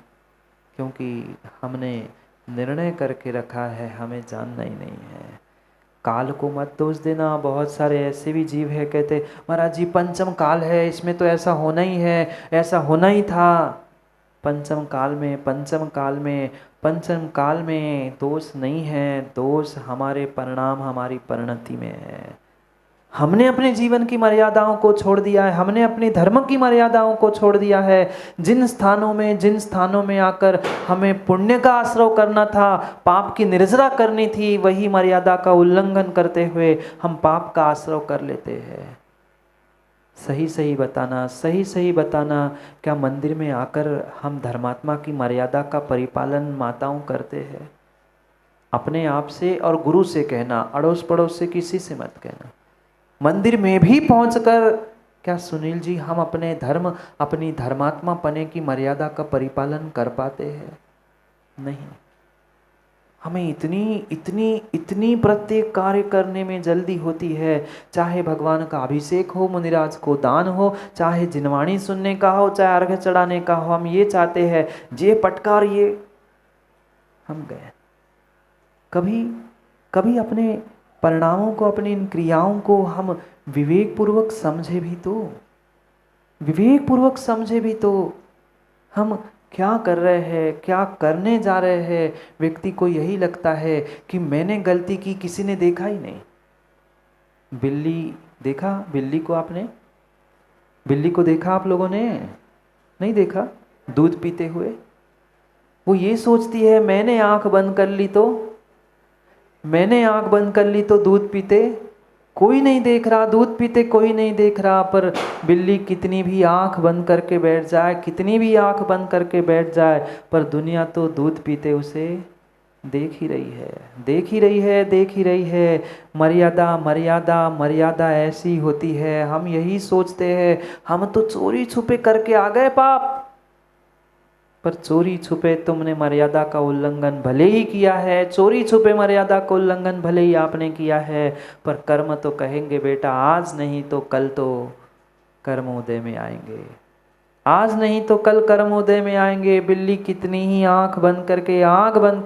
हमने निर्णय करके रखा है हमें जानना ही नहीं है। काल को मत दोष देना। बहुत सारे ऐसे भी जीव है, कहते महाराज जी पंचम काल है, इसमें तो ऐसा होना ही है, ऐसा होना ही था। पंचम काल में दोष नहीं है, दोष हमारे परिणाम, हमारी परिणति में है। हमने अपने जीवन की मर्यादाओं को छोड़ दिया है, हमने अपने धर्म की मर्यादाओं को छोड़ दिया है। जिन स्थानों में आकर हमें पुण्य का आश्रय करना था, पाप की निर्जरा करनी थी, वही मर्यादा का उल्लंघन करते हुए हम पाप का आश्रय कर लेते हैं। सही बताना, क्या मंदिर में आकर हम धर्मात्मा की मर्यादा का परिपालन माताओं करते हैं? अपने आप से और गुरु से कहना, अड़ोस पड़ोस से किसी से मत कहना। मंदिर में भी पहुंचकर क्या सुनील जी हम अपनी धर्मात्मा पने की मर्यादा का परिपालन कर पाते हैं? नहीं। हमें इतनी प्रत्येक कार्य करने में जल्दी होती है, चाहे भगवान का अभिषेक हो, मुनिराज को दान हो, चाहे जिनवाणी सुनने का हो, चाहे अर्घ्य चढ़ाने का हो। हम ये चाहते हैं जे पटकार ये हम गए। कभी अपने परिणामों को, अपनी इन क्रियाओं को हम विवेकपूर्वक समझे भी तो हम क्या कर रहे हैं, क्या करने जा रहे हैं। व्यक्ति को यही लगता है कि मैंने गलती की, किसी ने देखा ही नहीं। बिल्ली को देखा आप लोगों ने? नहीं देखा। दूध पीते हुए वो ये सोचती है मैंने आंख बंद कर ली तो दूध पीते कोई नहीं देख रहा, दूध पीते कोई नहीं देख रहा। पर बिल्ली कितनी भी आंख बंद करके बैठ जाए, पर दुनिया तो दूध पीते उसे देख ही रही है। मर्यादा ऐसी होती है। हम यही सोचते हैं हम तो चोरी छुपे करके आ गए पाप, पर चोरी छुपे तुमने मर्यादा का उल्लंघन भले ही किया है, चोरी छुपे मर्यादा का उल्लंघन भले ही आपने किया है, पर कर्म तो कहेंगे बेटा आज नहीं तो कल तो कर्मोदय में आएंगे। बिल्ली कितनी ही आंख बंद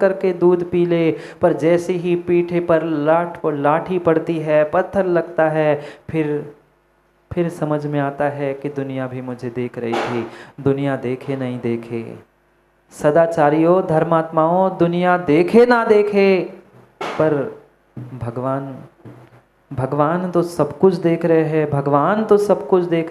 करके दूध पी ले, पर जैसे ही पीठे पर लाठी पड़ती है, पत्थर लगता है, फिर समझ में आता है कि दुनिया भी मुझे देख रही थी। दुनिया देखे नहीं देखे, सदाचारियों, धर्मात्माओं, दुनिया देखे ना देखे, पर भगवान तो सब कुछ देख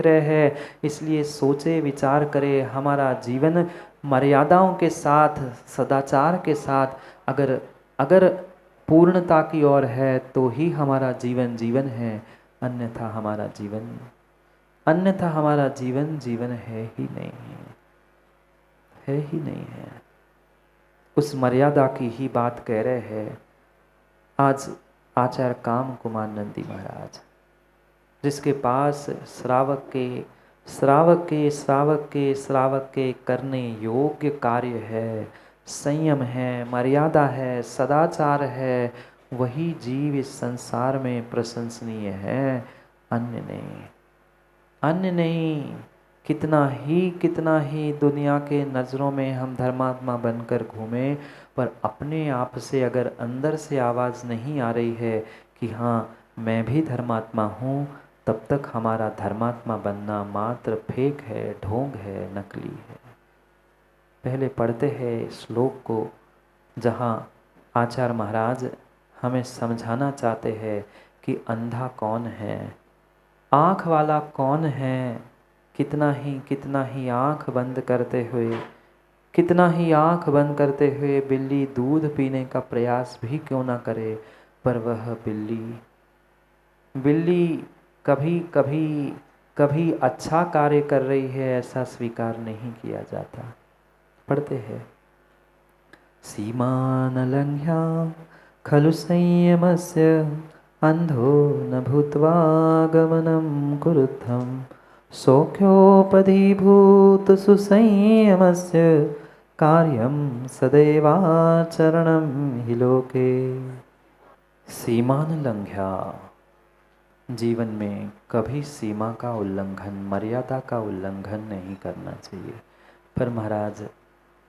रहे हैं। इसलिए सोचे विचार करे, हमारा जीवन मर्यादाओं के साथ, सदाचार के साथ अगर अगर पूर्णता की ओर है तो ही हमारा जीवन जीवन है, अन्यथा हमारा जीवन जीवन है ही नहीं है ही नहीं है। उस मर्यादा की ही बात कह रहे हैं आज आचार्य काम कुमार नंदी महाराज, जिसके पास श्रावक के करने योग्य कार्य है, संयम है, मर्यादा है, सदाचार है, वही जीव इस संसार में प्रशंसनीय है, अन्य नहीं। कितना ही दुनिया के नज़रों में हम धर्मात्मा बनकर घूमें, पर अपने आप से अगर अंदर से आवाज़ नहीं आ रही है कि हाँ मैं भी धर्मात्मा हूँ, तब तक हमारा धर्मात्मा बनना मात्र फेक है, ढोंग है, नकली है। पहले पढ़ते हैं श्लोक को, जहाँ आचार्य महाराज हमें समझाना चाहते हैं कि अंधा कौन है, आँख वाला कौन है। कितना ही आँख बंद करते हुए बिल्ली दूध पीने का प्रयास भी क्यों ना करे, पर वह बिल्ली कभी अच्छा कार्य कर रही है ऐसा स्वीकार नहीं किया जाता। पढ़ते हैं, सीमा न लंघ्या खलु संयमस्य अंधो न भूत्वा गमनं कुरुद्धं सौख्योपधिभूत सुसंयमस्य कार्यं सदैवाचरणं हि लोके। सीमा न लंघ्या, जीवन में कभी सीमा का उल्लंघन, मर्यादा का उल्लंघन नहीं करना चाहिए। पर महाराज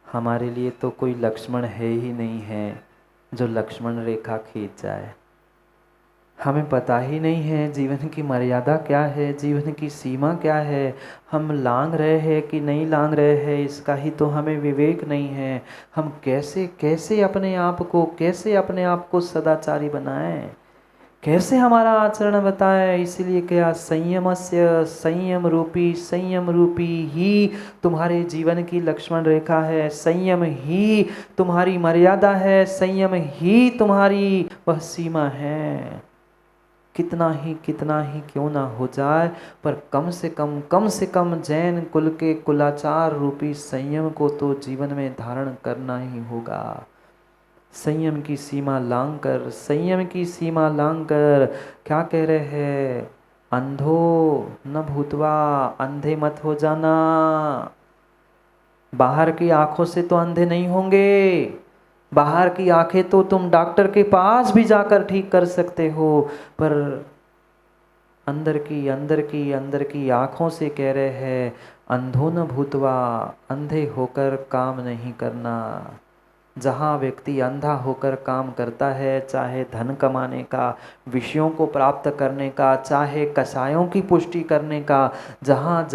हमारे लिए तो कोई लक्ष्मण है ही नहीं है जो लक्ष्मण रेखा खींच जाए। हमें पता ही नहीं है जीवन की मर्यादा क्या है, जीवन की सीमा क्या है, हम लांघ रहे हैं कि नहीं लांघ रहे हैं, इसका ही तो हमें विवेक नहीं है। हम कैसे अपने आप को सदाचारी बनाएं, कैसे हमारा आचरण बताएं। इसीलिए क्या संयम रूपी ही तुम्हारे जीवन की लक्ष्मण रेखा है, संयम ही तुम्हारी मर्यादा है, संयम ही तुम्हारी वह सीमा है। कितना ही क्यों ना हो जाए, पर कम से कम जैन कुल के कुलाचार रूपी संयम को तो जीवन में धारण करना ही होगा। संयम की सीमा लांघकर क्या कह रहे हैं, अंधो न भूतवा, अंधे मत हो जाना। बाहर की आंखों से तो अंधे नहीं होंगे, बाहर की आंखें तो तुम डॉक्टर के पास भी जाकर ठीक कर सकते हो, पर अंदर की आंखों से कह रहे हैं अंधो न भूतवा, अंधे होकर काम नहीं करना। जहाँ व्यक्ति अंधा होकर काम करता है, चाहे धन कमाने का, विषयों को प्राप्त करने का, चाहे कषायों की पुष्टि करने का, जहाँ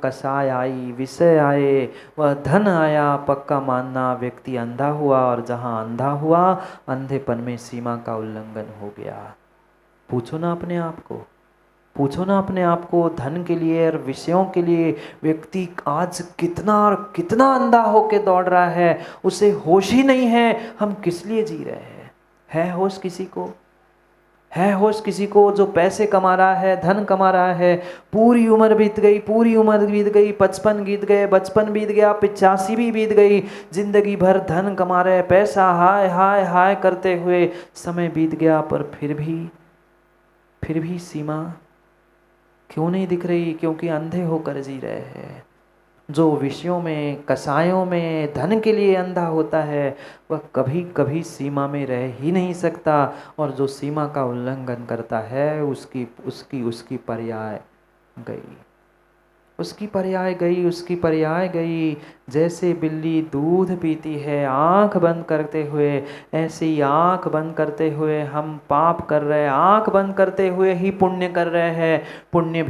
कषाय आई, विषय आए, वह धन आया, पक्का मानना व्यक्ति अंधा हुआ। और जहाँ अंधा हुआ, अंधेपन में सीमा का उल्लंघन हो गया। पूछो ना अपने आप को, धन के लिए और विषयों के लिए व्यक्ति आज कितना अंधा होके दौड़ रहा है, उसे होश ही नहीं है हम किस लिए जी रहे हैं। है होश किसी को जो पैसे कमा रहा है, धन कमा रहा है, पूरी उम्र बीत गई, 55 बीत गए, बचपन बीत गया, 85 भी बीत गई, जिंदगी भर धन कमा रहे, पैसा हाय हाय हाय करते हुए समय बीत गया, पर फिर भी सीमा क्यों नहीं दिख रही? क्योंकि अंधे होकर जी रहे हैं। जो विषयों में, कसायों में, धन के लिए अंधा होता है, वह कभी सीमा में रह ही नहीं सकता। और जो सीमा का उल्लंघन करता है, उसकी पर्याय गई। जैसे बिल्ली दूध पीती है आंख बंद करते हुए, ऐसे ही आंख बंद करते हुए हम पाप कर रहे हैं, आंख बंद करते हुए ही पुण्य कर रहे हैं। पुण्य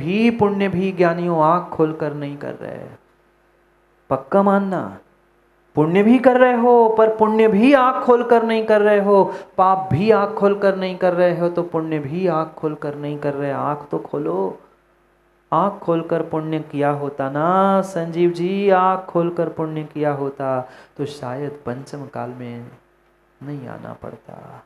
भी ज्ञानियों आंख खोलकर नहीं कर रहे हैं। पक्का मानना, पुण्य भी कर रहे हो पर पुण्य भी आंख खोलकर नहीं कर रहे हो, पाप भी आंख खोलकर नहीं कर रहे हो, तो पुण्य भी आंख खोलकर नहीं कर रहे। आंख तो खोलो, आँख खोलकर पुण्य किया होता ना संजीव जी, आँख खोलकर पुण्य किया होता तो शायद पंचम काल में नहीं आना पड़ता,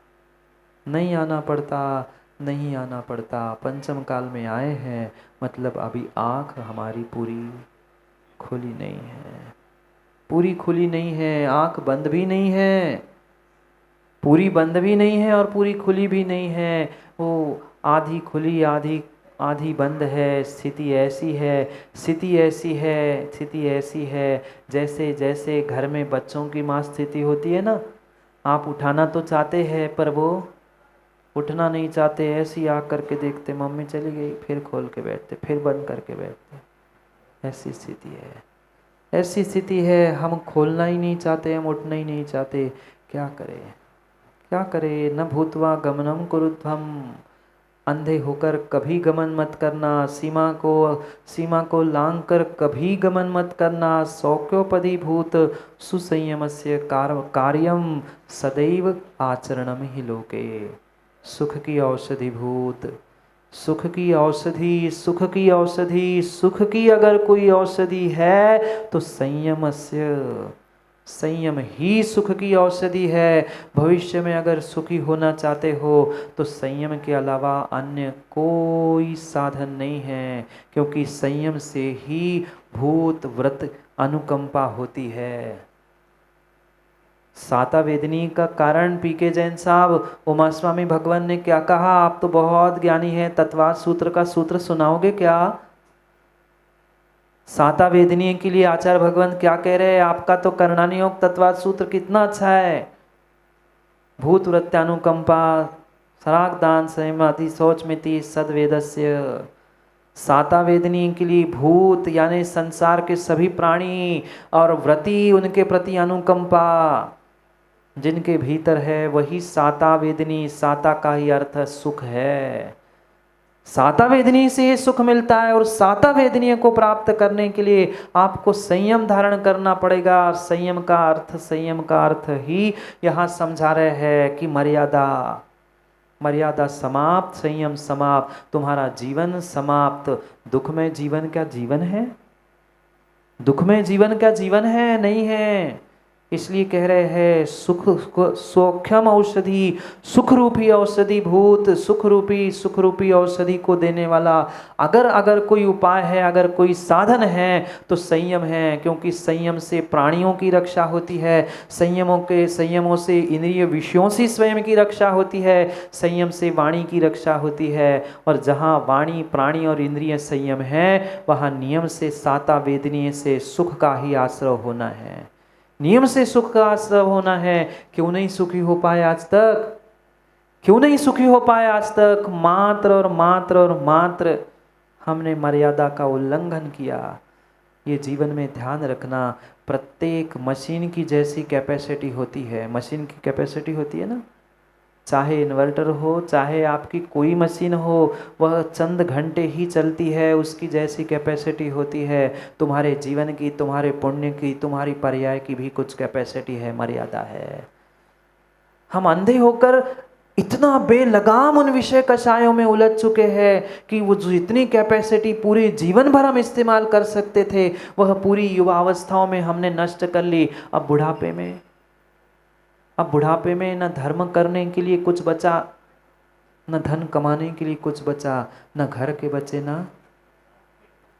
नहीं आना पड़ता, नहीं आना पड़ता। पंचम काल में आए हैं मतलब अभी आँख हमारी पूरी खुली नहीं है, पूरी खुली नहीं है, आँख बंद भी नहीं है, पूरी बंद भी नहीं है और पूरी खुली भी नहीं है, वो आधी खुली आधी आधी बंद है। स्थिति ऐसी है, स्थिति ऐसी है, स्थिति ऐसी है जैसे जैसे घर में बच्चों की माँ स्थिति होती है ना, आप उठाना तो चाहते हैं पर वो उठना नहीं चाहते, ऐसी आग करके देखते मम्मी चली गई, फिर खोल के बैठते, फिर बंद करके बैठते। ऐसी स्थिति है, ऐसी स्थिति है, हम खोलना ही नहीं चाहते, हम उठना ही नहीं चाहते। क्या करें, क्या करें। न भूत्वा गमनम कुरुध्वम, अंधे होकर कभी गमन मत करना, सीमा को लांग कर कभी गमन मत करना। सौख्योपदी भूत सुसंयमस्य कार्यम सदैव आचरणम ही लोके। सुख की औषधि भूत, सुख की औषधि, सुख की औषधि, सुख की अगर कोई औषधि है तो संयम ही सुख की औषधि है। भविष्य में अगर सुखी होना चाहते हो तो संयम के अलावा अन्य कोई साधन नहीं है, क्योंकि संयम से ही भूत व्रत अनुकंपा होती है। साता वेदनी का कारण पीके जैन साहब, उमा स्वामी भगवान ने क्या कहा? आप तो बहुत ज्ञानी हैं, तत्वाद सूत्र का सूत्र सुनाओगे क्या? साता वेदनीय के लिए आचार्य भगवान क्या कह रहे हैं? आपका तो करणानी योग तत्वाद सूत्र कितना अच्छा है। भूत वृत्यानुकंपा सराग दान संयमाति शौचमिति सदवेदस्य। साता वेदनी के लिए भूत यानी संसार के सभी प्राणी और व्रति उनके प्रति अनुकंपा जिनके भीतर है वही साता वेदनी। साता का ही अर्थ सुख है, साता वेदनी से सुख मिलता है और साता वेदनी को प्राप्त करने के लिए आपको संयम धारण करना पड़ेगा। संयम का अर्थ ही यहाँ समझा रहे हैं कि मर्यादा, मर्यादा समाप्त, संयम समाप्त, तुम्हारा जीवन समाप्त। दुख में जीवन क्या जीवन है? दुख में जीवन क्या जीवन है? नहीं है। इसलिए कह रहे हैं सुख सौख्यम औषधि, सुख रूपी औषधि भूत, सुख रूपी औषधि को देने वाला अगर कोई उपाय है, अगर कोई साधन है तो संयम है, क्योंकि संयम से प्राणियों की रक्षा होती है, संयमों से इंद्रिय विषयों से स्वयं की रक्षा होती है, संयम से वाणी की रक्षा होती है। और जहाँ वाणी प्राणी और इंद्रिय संयम है वहाँ नियम से साता वेदनीय से सुख का ही आश्रय होना है, नियम से सुख का आश्रय होना है। क्यों नहीं सुखी हो पाए आज तक? क्यों नहीं सुखी हो पाए आज तक? मात्र और मात्र हमने मर्यादा का उल्लंघन किया। ये जीवन में ध्यान रखना, प्रत्येक मशीन की जैसी कैपेसिटी होती है, मशीन की कैपेसिटी होती है ना, चाहे इन्वर्टर हो, चाहे आपकी कोई मशीन हो, वह चंद घंटे ही चलती है, उसकी जैसी कैपेसिटी होती है। तुम्हारे जीवन की, तुम्हारे पुण्य की, तुम्हारी पर्याय की भी कुछ कैपेसिटी है, मर्यादा है। हम अंधे होकर इतना बेलगाम उन विषय कषायों में उलझ चुके हैं कि वो जो इतनी कैपेसिटी पूरे जीवन भर हम इस्तेमाल कर सकते थे वह पूरी युवावस्थाओं में हमने नष्ट कर ली। अब बुढ़ापे में न धर्म करने के लिए कुछ बचा, न धन कमाने के लिए कुछ बचा, न घर के बचे, न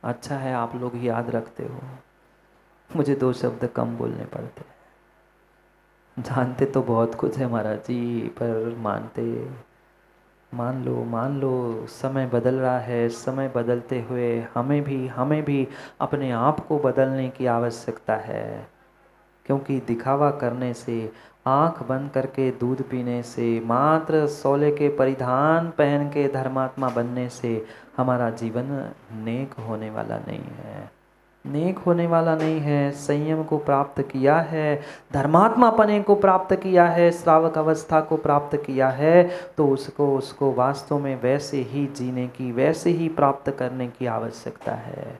अच्छा है आप लोग याद रखते हो, मुझे 2 शब्द कम बोलने पड़ते, जानते तो बहुत कुछ है महाराज जी, पर मान लो समय बदल रहा है। समय बदलते हुए हमें भी अपने आप को बदलने की आवश्यकता है, क्योंकि दिखावा करने से, आंख बंद करके दूध पीने से, मात्र सोले के परिधान पहन के धर्मात्मा बनने से हमारा जीवन नेक होने वाला नहीं है, नेक होने वाला नहीं है। संयम को प्राप्त किया है, धर्मात्मापने को प्राप्त किया है, श्रावक अवस्था को प्राप्त किया है, तो उसको वास्तव में वैसे ही जीने की, वैसे ही प्राप्त करने की आवश्यकता है,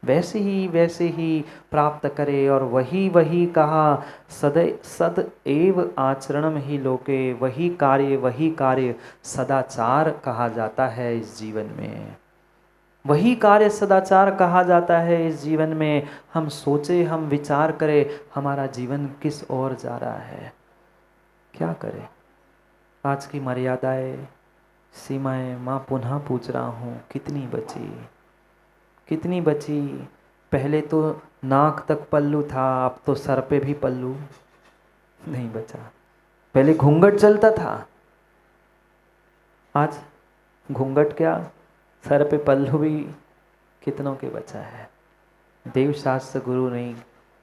वैसे ही प्राप्त करे। और वही कहा सद एव आचरणम ही लोके, वही कार्य सदाचार कहा जाता है इस जीवन में। वही कार्य सदाचार कहा जाता है इस जीवन में। हम सोचे, हम विचार करें हमारा जीवन किस ओर जा रहा है, क्या करें। आज की मर्यादाएं, सीमाएं माँ पुनः पूछ रहा हूँ कितनी बची, कितनी बची। पहले तो नाक तक पल्लू था, अब तो सर पे भी पल्लू नहीं बचा। पहले घूंघट चलता था, आज घूंघट क्या, सर पे पल्लू भी कितनों के बचा है। देव शास्त्र गुरु नहीं,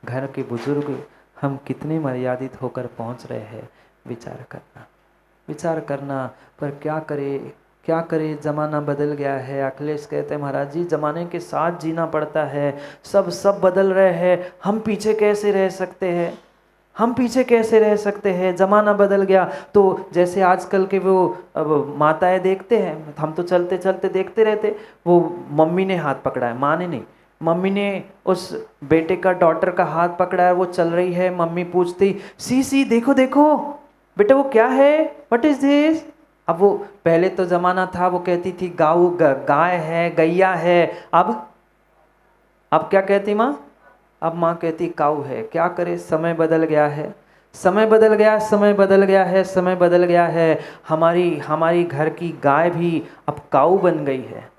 घर के बुजुर्ग हम कितने मर्यादित होकर पहुंच रहे हैं। विचार करना, विचार करना। पर क्या करे, क्या करे, ज़माना बदल गया है। अखिलेश कहते हैं महाराज जी ज़माने के साथ जीना पड़ता है, सब बदल रहे हैं, हम पीछे कैसे रह सकते हैं, हम पीछे कैसे रह सकते हैं, ज़माना बदल गया। तो जैसे आजकल के वो अब माताएं देखते हैं, हम तो चलते चलते देखते रहते, वो मम्मी ने हाथ पकड़ा है, माँ ने नहीं, मम्मी ने उस बेटे का, डॉटर का हाथ पकड़ा है, वो चल रही है, मम्मी पूछती सी देखो देखो बेटा वो क्या है, व्हाट इज दिस। अब वो पहले तो ज़माना था वो कहती थी गाय है, गैया है, अब क्या कहती माँ, अब माँ कहती काऊ है। क्या करे, समय बदल गया है, समय बदल गया, समय बदल गया है, समय बदल गया है। हमारी घर की गाय भी अब काऊ बन गई है।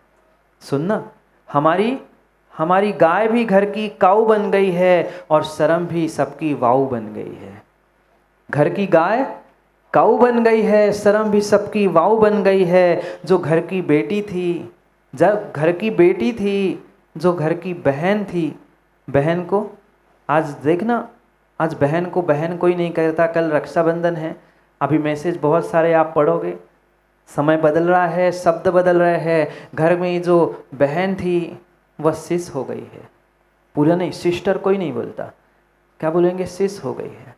सुनना, हमारी गाय भी घर की काऊ बन गई है और शर्म भी सबकी वाऊ बन गई है। घर की गाय काऊ बन गई है, शर्म भी सबकी वाऊ बन गई है। जो घर की बेटी थी, जब घर की बेटी थी, जो घर की बहन थी, बहन को आज देखना, आज बहन को बहन कोई नहीं कहता। कल रक्षाबंधन है, अभी मैसेज बहुत सारे आप पढ़ोगे। समय बदल रहा है, शब्द बदल रहे हैं। घर में जो बहन थी वह सिस हो गई है। पूरा नहीं, सिस्टर कोई नहीं बोलता, क्या बोलेंगे, सिस हो गई है।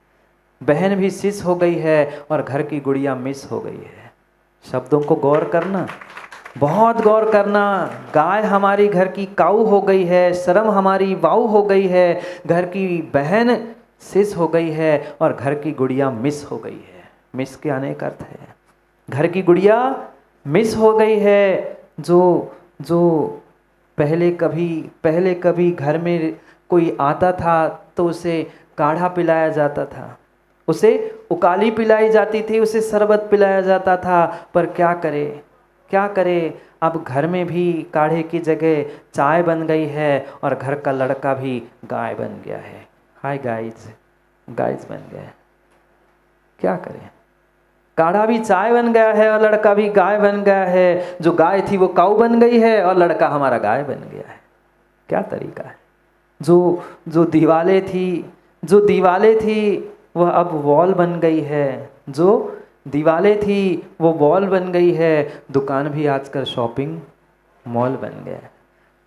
बहन भी सिस हो गई है और घर की गुड़िया मिस हो गई है। शब्दों को गौर करना, बहुत गौर करना। गाय हमारी घर की काऊ हो गई है, शर्म हमारी वाऊ हो गई है, घर की बहन सिस हो गई है और घर की गुड़िया मिस हो गई है। मिस के अनेक अर्थ है। घर की गुड़िया मिस हो गई है। जो पहले कभी घर में कोई आता था तो उसे काढ़ा पिलाया जाता था, उसे उकाली पिलाई जाती थी, उसे शरबत पिलाया जाता था। पर क्या करे, क्या करे, अब घर में भी काढ़े की जगह चाय बन गई है और घर का लड़का भी गाय बन गया है। हाय गाइज बन गया है। क्या करें, काढ़ा भी चाय बन गया है और लड़का भी गाय बन गया है। जो गाय थी वो काऊ बन गई है और लड़का हमारा गाय बन गया है। क्या तरीका है। जो दीवालें थी वह अब वॉल बन गई है। जो दीवालें थी वो वॉल बन गई है। दुकान भी आजकल शॉपिंग मॉल बन गया है।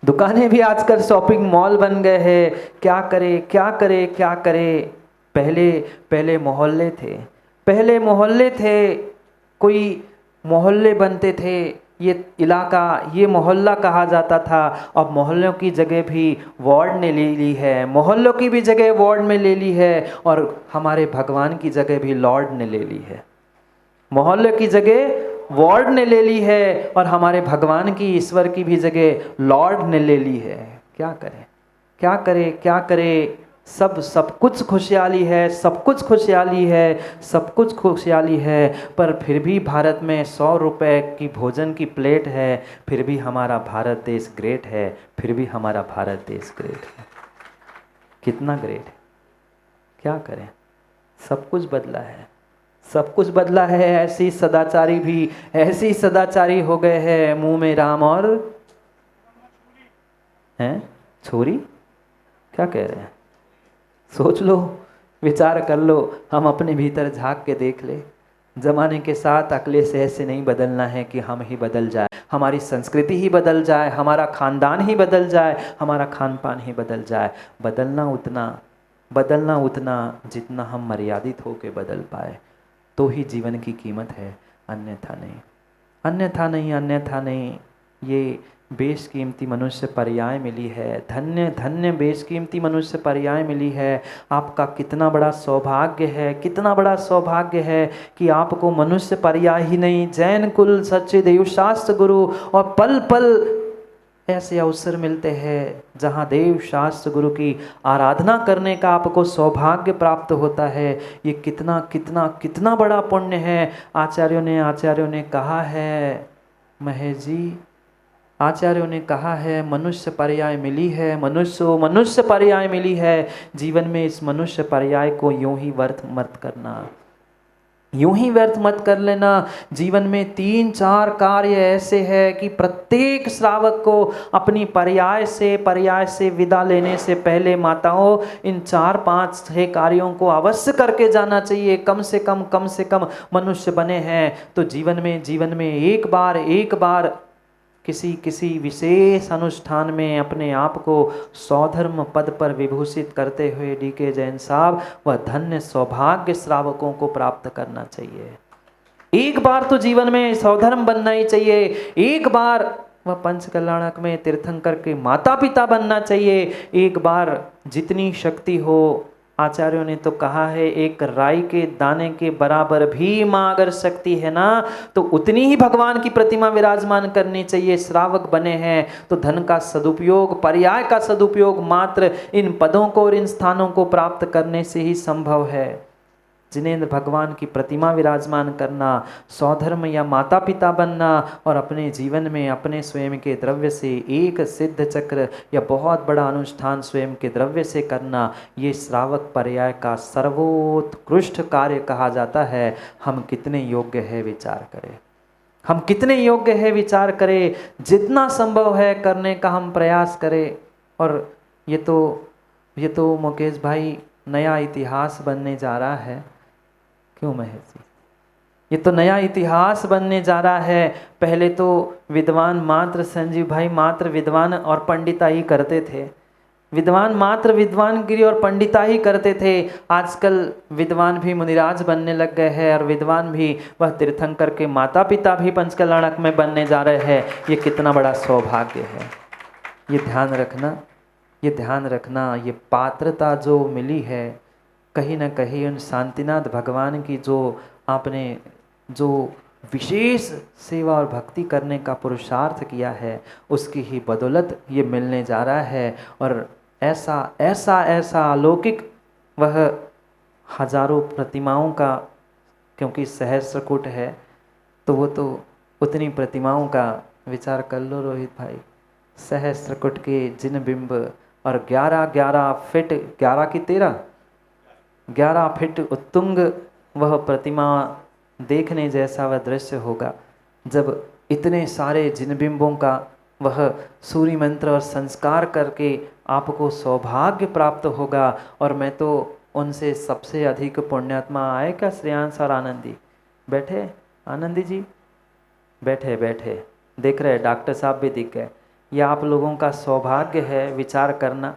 दुकानें भी आजकल शॉपिंग मॉल बन गए हैं। क्या करे, क्या करे, क्या करे। पहले मोहल्ले थे, कोई मोहल्ले बनते थे, ये इलाका, ये मोहल्ला कहा जाता था। अब मोहल्लों की जगह भी वार्ड ने ले ली है, मोहल्लों की भी जगह वार्ड में ले ली है और हमारे भगवान की जगह भी लॉर्ड ने ले ली है। मोहल्ले की जगह वार्ड ने ले ली है और हमारे भगवान की, ईश्वर की भी जगह लॉर्ड ने ले ली है। क्या करें, क्या करे, क्या करे। सब कुछ खुशहाली है, सब कुछ खुशहाली है, सब कुछ खुशहाली है। पर फिर भी भारत में 100 रुपए की भोजन की प्लेट है, फिर भी हमारा भारत देश ग्रेट है, फिर भी हमारा भारत देश ग्रेट है। कितना ग्रेट है। क्या करें, सब कुछ बदला है, सब कुछ बदला है। ऐसी सदाचारी भी ऐसी सदाचारी हो गए हैं, मुंह में राम और हैं छोरी। क्या कह रहे हैं, सोच लो, विचार कर लो। हम अपने भीतर झांक के देख ले। ज़माने के साथ अगले से ऐसे नहीं बदलना है कि हम ही बदल जाए, हमारी संस्कृति ही बदल जाए, हमारा खानदान ही बदल जाए, हमारा खान पान ही बदल जाए। बदलना उतना जितना हम मर्यादित होकर बदल पाए तो ही जीवन की कीमत है, अन्यथा नहीं, अन्यथा नहीं, अन्यथा नहीं। ये बेशकीमती मनुष्य पर्याय मिली है। धन्य धन्य बेशकीमती मनुष्य पर्याय मिली है। आपका कितना बड़ा सौभाग्य है, कितना बड़ा सौभाग्य है कि आपको मनुष्य पर्याय ही नहीं, जैन कुल, सच्चे देव शास्त्र गुरु और पल पल ऐसे अवसर मिलते हैं जहाँ देव शास्त्र गुरु की आराधना करने का आपको सौभाग्य प्राप्त होता है। ये कितना कितना कितना बड़ा पुण्य है। आचार्यों ने कहा है, महेश जी, आचार्यों ने कहा है, मनुष्य पर्याय मिली है, मनुष्य पर्याय मिली है। जीवन में इस मनुष्य पर्याय को यूं ही व्यर्थ मत करना, यूं ही व्यर्थ मत कर लेना। जीवन में 3-4 कार्य ऐसे हैं कि प्रत्येक श्रावक को अपनी पर्याय से विदा लेने से पहले माताओं इन 4-5-6 कार्यों को अवश्य करके जाना चाहिए। कम से कम मनुष्य बने हैं तो जीवन में एक बार किसी विशेष अनुष्ठान में अपने आप को सौधर्म पद पर विभूषित करते हुए डीके जैन साहब वह धन्य सौभाग्य श्रावकों को प्राप्त करना चाहिए। एक बार तो जीवन में सौधर्म बनना ही चाहिए। एक बार वह पंच कल्याणक में तीर्थंकर के माता पिता बनना चाहिए। एक बार जितनी शक्ति हो, आचार्यों ने तो कहा है एक राई के दाने के बराबर भी माँ अगर शक्ति है ना तो उतनी ही भगवान की प्रतिमा विराजमान करनी चाहिए। श्रावक बने हैं तो धन का सदुपयोग, पर्याय का सदुपयोग मात्र इन पदों को और इन स्थानों को प्राप्त करने से ही संभव है। जिनेंद्र भगवान की प्रतिमा विराजमान करना, सौधर्म या माता पिता बनना और अपने जीवन में अपने स्वयं के द्रव्य से एक सिद्ध चक्र या बहुत बड़ा अनुष्ठान स्वयं के द्रव्य से करना, ये श्रावक पर्याय का सर्वोत्कृष्ट कार्य कहा जाता है। हम कितने योग्य है विचार करें, हम कितने योग्य है विचार करें। जितना संभव है करने का हम प्रयास करें। और ये तो मुकेश भाई नया इतिहास बनने जा रहा है। क्यों महेश जी? ये तो नया इतिहास बनने जा रहा है। पहले तो विद्वान मात्र, संजीव भाई, मात्र विद्वान और पंडिता ही करते थे। विद्वान मात्र विद्वानगिरी और पंडिता ही करते थे। आजकल विद्वान भी मुनिराज बनने लग गए हैं और विद्वान भी वह तीर्थंकर के माता पिता भी पंचकल्याणक में बनने जा रहे हैं। ये कितना बड़ा सौभाग्य है। ये ध्यान रखना, ये पात्रता जो मिली है कहीं ना कहीं उन शांतिनाथ भगवान की जो आपने जो विशेष सेवा और भक्ति करने का पुरुषार्थ किया है उसकी ही बदौलत ये मिलने जा रहा है। और ऐसा अलौकिक वह हजारों प्रतिमाओं का, क्योंकि सहस्त्रकूट है तो वो तो उतनी प्रतिमाओं का विचार कर लो रोहित भाई। सहस्त्रकूट के जिन बिंब और 11 फीट 11 फीट उत्तुंग वह प्रतिमा देखने जैसा वह दृश्य होगा जब इतने सारे जिन बिंबों का वह सूर्य मंत्र और संस्कार करके आपको सौभाग्य प्राप्त होगा। और मैं तो उनसे सबसे अधिक पुण्यात्मा आए क्या श्रेयांश और आनंदी? बैठे आनंदी जी? बैठे देख रहे, डॉक्टर साहब भी दिख गए। यह आप लोगों का सौभाग्य है विचार करना,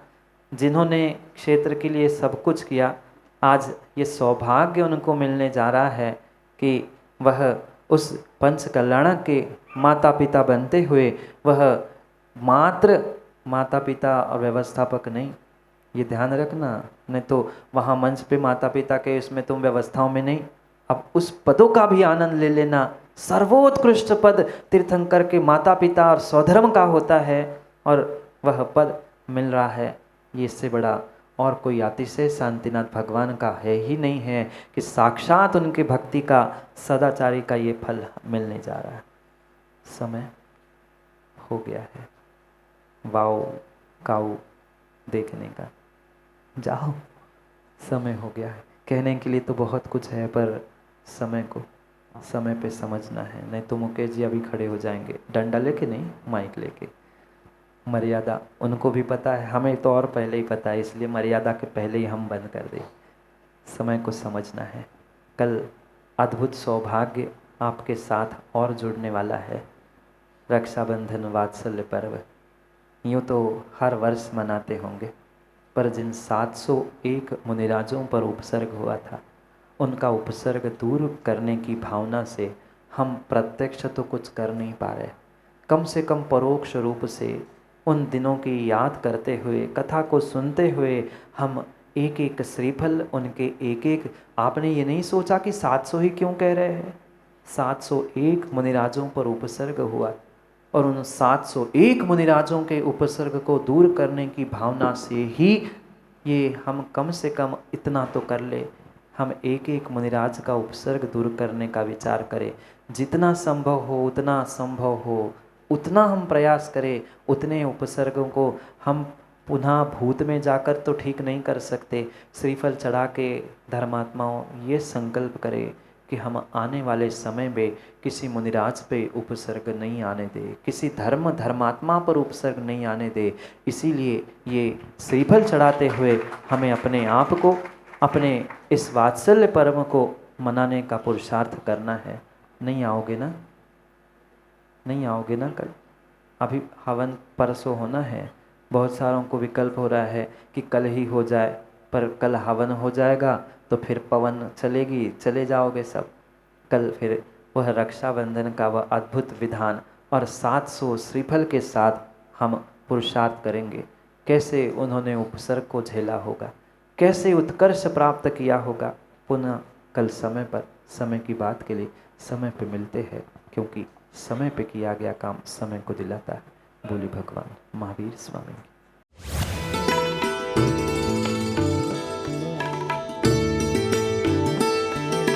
जिन्होंने क्षेत्र के लिए सब कुछ किया। आज ये सौभाग्य उनको मिलने जा रहा है कि वह उस पंच कल्याणक के माता पिता बनते हुए वह मात्र माता पिता और व्यवस्थापक नहीं, ये ध्यान रखना। नहीं तो वहाँ मंच पे माता पिता के इसमें तुम व्यवस्थाओं में नहीं, अब उस पदों का भी आनंद ले लेना। सर्वोत्कृष्ट पद तीर्थंकर के माता पिता और सौधर्म का होता है और वह पद मिल रहा है। ये इससे बड़ा और कोई अतिशय शांतिनाथ भगवान का है ही नहीं है कि साक्षात उनके भक्ति का सदाचारी का ये फल मिलने जा रहा है। समय हो गया है वाओ काऊ देखने का, जाओ समय हो गया है। कहने के लिए तो बहुत कुछ है पर समय को समय पे समझना है, नहीं तो मुकेश जी अभी खड़े हो जाएंगे, डंडा लेके नहीं माइक लेके। मर्यादा उनको भी पता है, हमें तो और पहले ही पता है, इसलिए मर्यादा के पहले ही हम बंद कर दें। समय को समझना है। कल अद्भुत सौभाग्य आपके साथ और जुड़ने वाला है, रक्षाबंधन वात्सल्य पर्व। यूँ तो हर वर्ष मनाते होंगे पर जिन 701 मुनिराजों पर उपसर्ग हुआ था उनका उपसर्ग दूर करने की भावना से हम प्रत्यक्ष तो कुछ कर नहीं पा रहे, कम से कम परोक्ष रूप से उन दिनों की याद करते हुए, कथा को सुनते हुए हम एक एक श्रीफल उनके एक एक। आपने ये नहीं सोचा कि 700 ही क्यों कह रहे हैं? 701 मुनिराजों पर उपसर्ग हुआ, और उन 701 मुनिराजों के उपसर्ग को दूर करने की भावना से ही ये हम कम से कम इतना तो कर ले, हम एक एक मुनिराज का उपसर्ग दूर करने का विचार करें। जितना संभव हो उतना संभव हो उतना हम प्रयास करें। उतने उपसर्गों को हम पुनः भूत में जाकर तो ठीक नहीं कर सकते। श्रीफल चढ़ा के धर्मात्माओं ये संकल्प करें कि हम आने वाले समय में किसी मुनिराज पे उपसर्ग नहीं आने दे, किसी धर्मात्मा पर उपसर्ग नहीं आने दे। इसीलिए ये श्रीफल चढ़ाते हुए हमें अपने आप को, अपने इस वात्सल्य पर्व को मनाने का पुरुषार्थ करना है। नहीं आओगे ना? नहीं आओगे ना? कल अभी हवन परसों होना है। बहुत सारों को विकल्प हो रहा है कि कल ही हो जाए, पर कल हवन हो जाएगा तो फिर पवन चलेगी, चले जाओगे सब। कल फिर वह रक्षाबंधन का वह अद्भुत विधान और 700 श्रीफल के साथ हम पुरुषार्थ करेंगे। कैसे उन्होंने उपसर्ग को झेला होगा, कैसे उत्कर्ष प्राप्त किया होगा। पुनः कल समय पर, समय की बात के लिए समय पे मिलते हैं, क्योंकि समय पे किया गया काम समय को दिलाता है। बोली भगवान महावीर स्वामी।